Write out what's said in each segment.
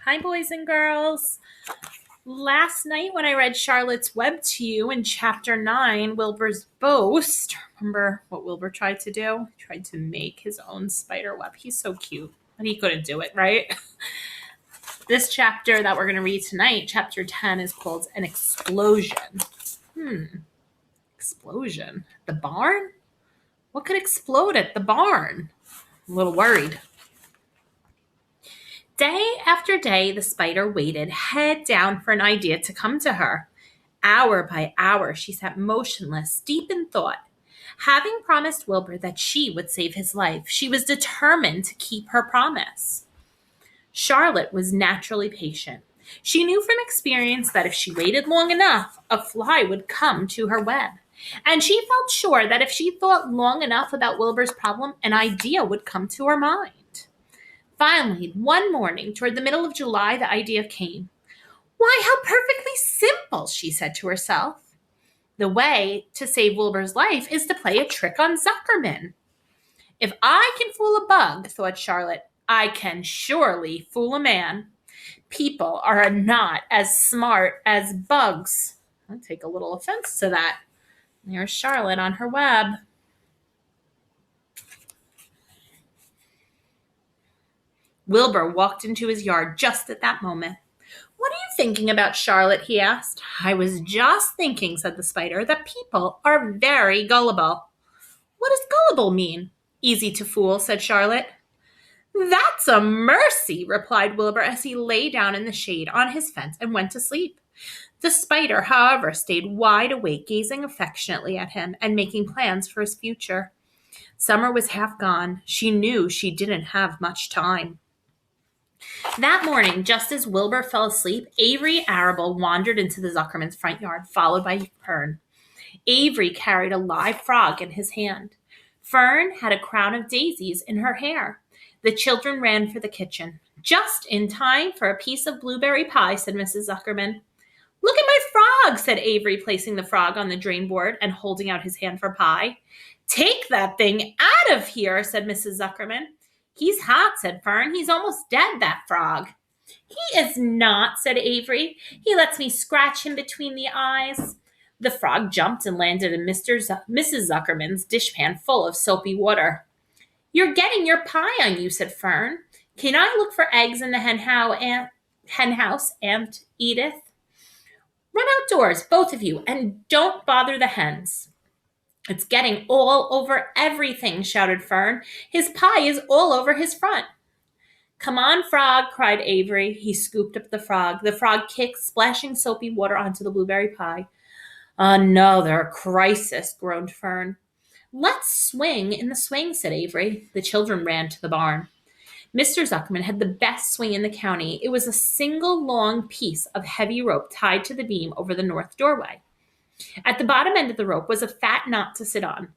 Hi, boys and girls. Last night when I read Charlotte's Web to you in chapter 9, Wilbur's Boast, remember what Wilbur tried to do? He tried to make his own spider web. He's so cute, but he couldn't do it, right? This chapter that we're going to read tonight, chapter 10, is called An Explosion. Explosion? The barn? What could explode at the barn? I'm a little worried. Day after day, the spider waited, head down, for an idea to come to her. Hour by hour, she sat motionless, deep in thought. Having promised Wilbur that she would save his life, she was determined to keep her promise. Charlotte was naturally patient. She knew from experience that if she waited long enough, a fly would come to her web. And she felt sure that if she thought long enough about Wilbur's problem, an idea would come to her mind. Finally, one morning, toward the middle of July, the idea came. Why, how perfectly simple, she said to herself. The way to save Wilbur's life is to play a trick on Zuckerman. If I can fool a bug, thought Charlotte, I can surely fool a man. People are not as smart as bugs. I take a little offense to that. There's Charlotte on her web. Wilbur walked into his yard just at that moment. What are you thinking about, Charlotte? He asked. I was just thinking, said the spider, that people are very gullible. What does gullible mean? Easy to fool, said Charlotte. That's a mercy, replied Wilbur as he lay down in the shade on his fence and went to sleep. The spider, however, stayed wide awake, gazing affectionately at him and making plans for his future. Summer was half gone. She knew she didn't have much time. That morning, just as Wilbur fell asleep, Avery Arable wandered into the Zuckerman's front yard, followed by Fern. Avery carried a live frog in his hand. Fern had a crown of daisies in her hair. The children ran for the kitchen. Just in time for a piece of blueberry pie, said Mrs. Zuckerman. Look at my frog, said Avery, placing the frog on the drain board and holding out his hand for pie. Take that thing out of here, said Mrs. Zuckerman. He's hot, said Fern. He's almost dead, that frog. He is not, said Avery. He lets me scratch him between the eyes. The frog jumped and landed in Mrs. Zuckerman's dishpan full of soapy water. You're getting your pie on you, said Fern. Can I look for eggs in the henhouse, Aunt Edith? Run outdoors, both of you, and don't bother the hens. It's getting all over everything, shouted Fern. His pie is all over his front. Come on, frog, cried Avery. He scooped up the frog. The frog kicked, splashing soapy water onto the blueberry pie. Another crisis, groaned Fern. Let's swing in the swing, said Avery. The children ran to the barn. Mr. Zuckerman had the best swing in the county. It was a single long piece of heavy rope tied to the beam over the north doorway. At the bottom end of the rope was a fat knot to sit on.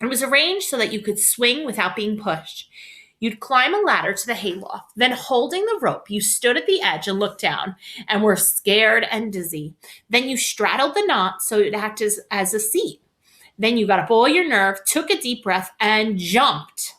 It was arranged so that you could swing without being pushed. You'd climb a ladder to the hayloft. Then, holding the rope, you stood at the edge and looked down and were scared and dizzy. Then you straddled the knot so it acted as a seat. Then you got up all your nerve, took a deep breath, and jumped.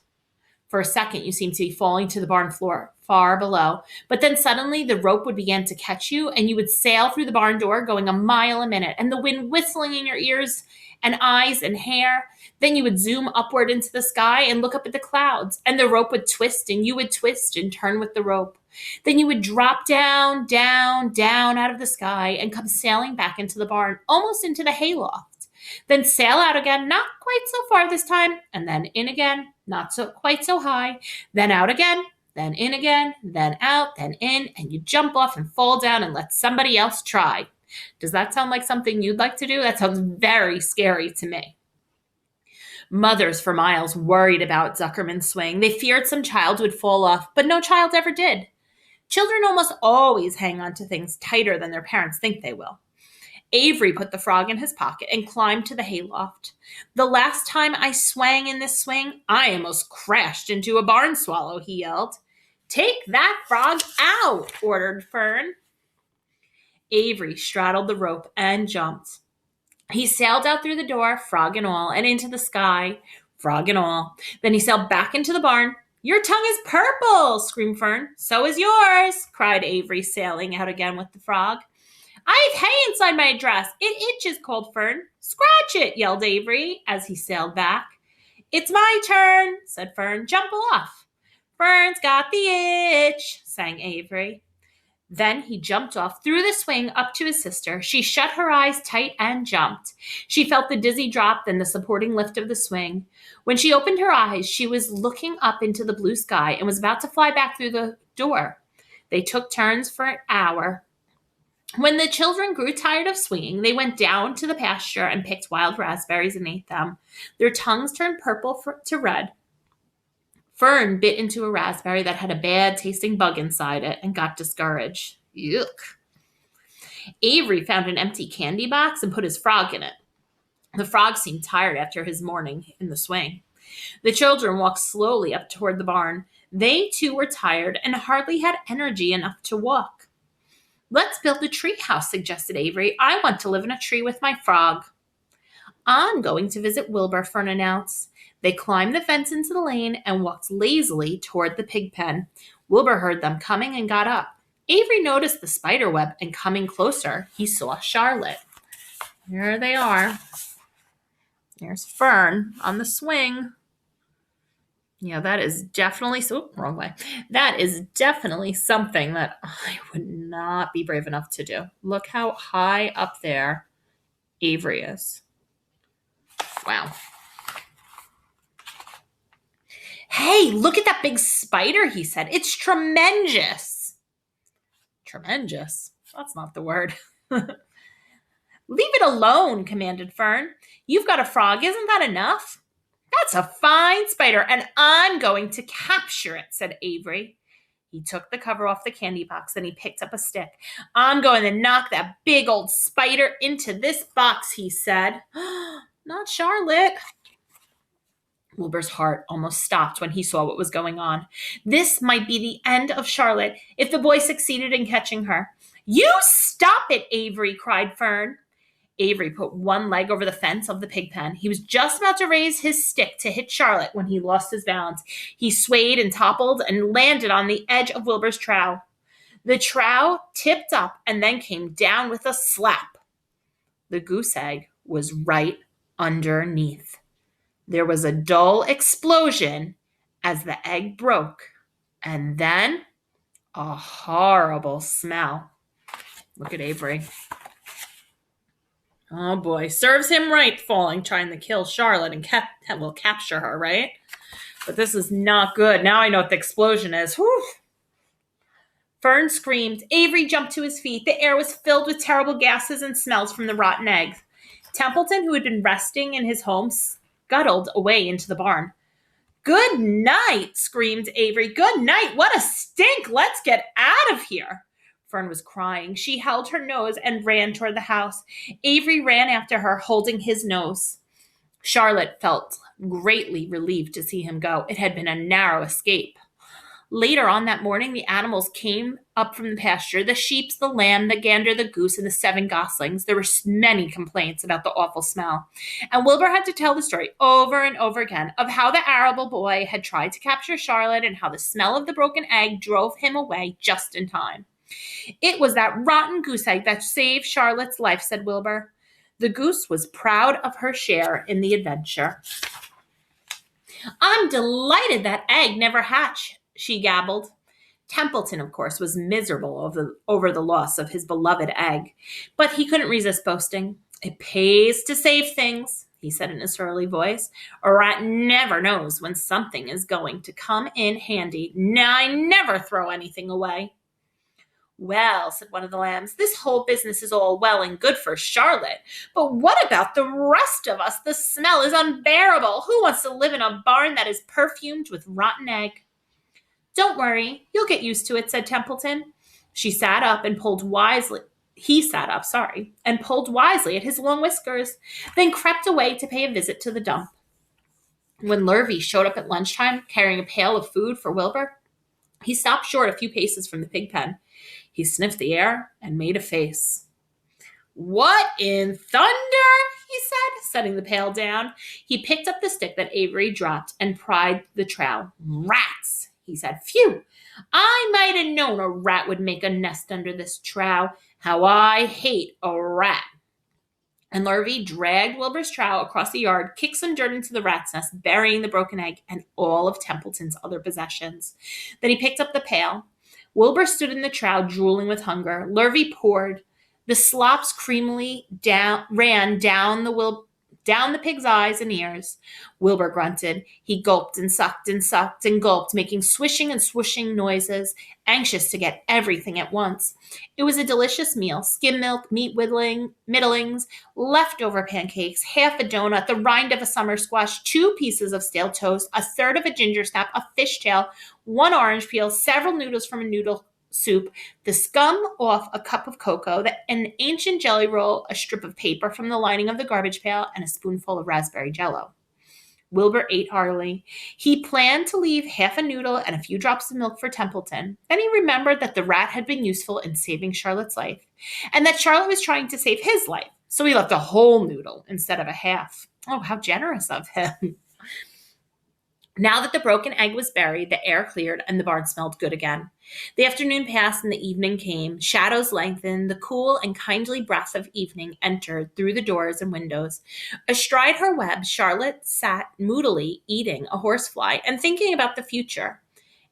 For a second, you seemed to be falling to the barn floor, far below. But then suddenly the rope would begin to catch you, and you would sail through the barn door going a mile a minute, and the wind whistling in your ears and eyes and hair. Then you would zoom upward into the sky and look up at the clouds, and the rope would twist, and you would twist and turn with the rope. Then you would drop down, down, down out of the sky and come sailing back into the barn, almost into the hayloft. Then sail out again, not quite so far this time, and then in again, not so quite so high, then out again, then in again, then out, then in, and you jump off and fall down and let somebody else try. Does that sound like something you'd like to do? That sounds very scary to me. Mothers for miles worried about Zuckerman's swing. They feared some child would fall off, but no child ever did. Children almost always hang on to things tighter than their parents think they will. Avery put the frog in his pocket and climbed to the hayloft. The last time I swang in this swing, I almost crashed into a barn swallow, he yelled. Take that frog out, ordered Fern. Avery straddled the rope and jumped. He sailed out through the door, frog and all, and into the sky, frog and all. Then he sailed back into the barn. Your tongue is purple, screamed Fern. So is yours, cried Avery, sailing out again with the frog. I have hay inside my dress. It itches, called Fern. Scratch it, yelled Avery as he sailed back. It's my turn, said Fern. Jump off. Fern's got the itch, sang Avery. Then he jumped off through the swing up to his sister. She shut her eyes tight and jumped. She felt the dizzy drop, then the supporting lift of the swing. When she opened her eyes, she was looking up into the blue sky and was about to fly back through the door. They took turns for an hour. When the children grew tired of swinging, they went down to the pasture and picked wild raspberries and ate them. Their tongues turned purple to red. Fern bit into a raspberry that had a bad-tasting bug inside it and got discouraged. Yuck. Avery found an empty candy box and put his frog in it. The frog seemed tired after his morning in the swing. The children walked slowly up toward the barn. They, too, were tired and hardly had energy enough to walk. Let's build a tree house, suggested Avery. I want to live in a tree with my frog. I'm going to visit Wilbur, Fern announced. They climbed the fence into the lane and walked lazily toward the pig pen. Wilbur heard them coming and got up. Avery noticed the spider web, and coming closer, he saw Charlotte. Here they are. There's Fern on the swing. Yeah, that is definitely wrong way. That is definitely something that I would not be brave enough to do. Look how high up there Avery is. Wow. Hey, look at that big spider, he said. It's tremendous. Tremendous? That's not the word. Leave it alone, commanded Fern. You've got a frog. Isn't that enough? That's a fine spider, and I'm going to capture it, said Avery. He took the cover off the candy box, then he picked up a stick. I'm going to knock that big old spider into this box, he said. Not Charlotte. Wilbur's heart almost stopped when he saw what was going on. This might be the end of Charlotte if the boy succeeded in catching her. You stop it, Avery, cried Fern. Avery put one leg over the fence of the pig pen. He was just about to raise his stick to hit Charlotte when he lost his balance. He swayed and toppled and landed on the edge of Wilbur's trough. The trough tipped up and then came down with a slap. The goose egg was right underneath. There was a dull explosion as the egg broke, and then a horrible smell. Look at Avery. Oh boy, serves him right falling, trying to kill Charlotte and capture her, right? But this is not good. Now I know what the explosion is. Whew. Fern screamed. Avery jumped to his feet. The air was filled with terrible gases and smells from the rotten eggs. Templeton, who had been resting in his home, scuttled away into the barn. Good night, screamed Avery. Good night. What a stink. Let's get out of here. Fern was crying. She held her nose and ran toward the house. Avery ran after her, holding his nose. Charlotte felt greatly relieved to see him go. It had been a narrow escape. Later on that morning, the animals came up from the pasture, the sheep, the lamb, the gander, the goose, and the 7 goslings. There were many complaints about the awful smell. And Wilbur had to tell the story over and over again of how the arable boy had tried to capture Charlotte and how the smell of the broken egg drove him away just in time. It was that rotten goose egg that saved Charlotte's life, said Wilbur. The goose was proud of her share in the adventure. I'm delighted that egg never hatched, she gabbled. Templeton, of course, was miserable over the loss of his beloved egg, but he couldn't resist boasting. It pays to save things, he said in a surly voice. A rat never knows when something is going to come in handy. I never throw anything away. Well, said one of the lambs, this whole business is all well and good for Charlotte, but what about the rest of us? The smell is unbearable. Who wants to live in a barn that is perfumed with rotten egg? Don't worry, you'll get used to it, said Templeton. He sat up, and pulled wisely at his long whiskers, then crept away to pay a visit to the dump. When Lurvy showed up at lunchtime carrying a pail of food for Wilbur, he stopped short a few paces from the pig pen. He sniffed the air and made a face. What in thunder? he said, setting the pail down. He picked up the stick that Avery dropped and pried the trowel. Rats, he said. Phew! I might have known a rat would make a nest under this trowel. How I hate a rat. And Lurvy dragged Wilbur's trowel across the yard, kicked some dirt into the rat's nest, burying the broken egg and all of Templeton's other possessions. Then he picked up the pail. Wilbur stood in the trowel, drooling with hunger. Lurvy poured. The slops creamily ran down the pig's eyes and ears. Wilbur grunted. He gulped and sucked and gulped, making swishing and swooshing noises, anxious to get everything at once. It was a delicious meal: skim milk, meat middlings, leftover pancakes, half a donut, the rind of a summer squash, 2 pieces of stale toast, a third of a ginger snap, a fishtail, 1 orange peel, several noodles from a noodle soup, the scum off a cup of cocoa, an ancient jelly roll, a strip of paper from the lining of the garbage pail, and a spoonful of raspberry jello. Wilbur ate heartily. He planned to leave half a noodle and a few drops of milk for Templeton. Then he remembered that the rat had been useful in saving Charlotte's life, and that Charlotte was trying to save his life. So he left a whole noodle instead of a half. Oh, how generous of him. Now that the broken egg was buried, the air cleared and the barn smelled good again. The afternoon passed and the evening came. Shadows lengthened. The cool and kindly breath of evening entered through the doors and windows. Astride her web, Charlotte sat moodily eating a horsefly and thinking about the future.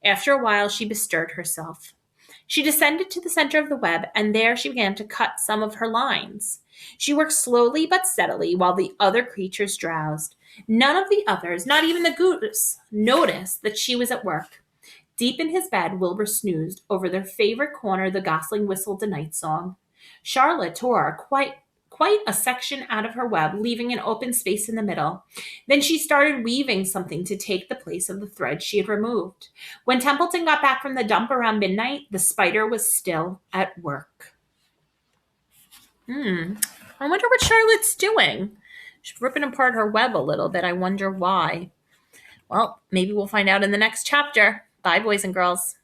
After a while, she bestirred herself. She descended to the center of the web, and there she began to cut some of her lines. She worked slowly but steadily while the other creatures drowsed. None of the others, not even the goose, noticed that she was at work. Deep in his bed, Wilbur snoozed. Over their favorite corner, the gosling whistled a night song. Charlotte tore quite a section out of her web, leaving an open space in the middle. Then she started weaving something to take the place of the thread she had removed. When Templeton got back from the dump around midnight, the spider was still at work. I wonder what Charlotte's doing. She's ripping apart her web a little bit. I wonder why. Well, maybe we'll find out in the next chapter. Bye, boys and girls.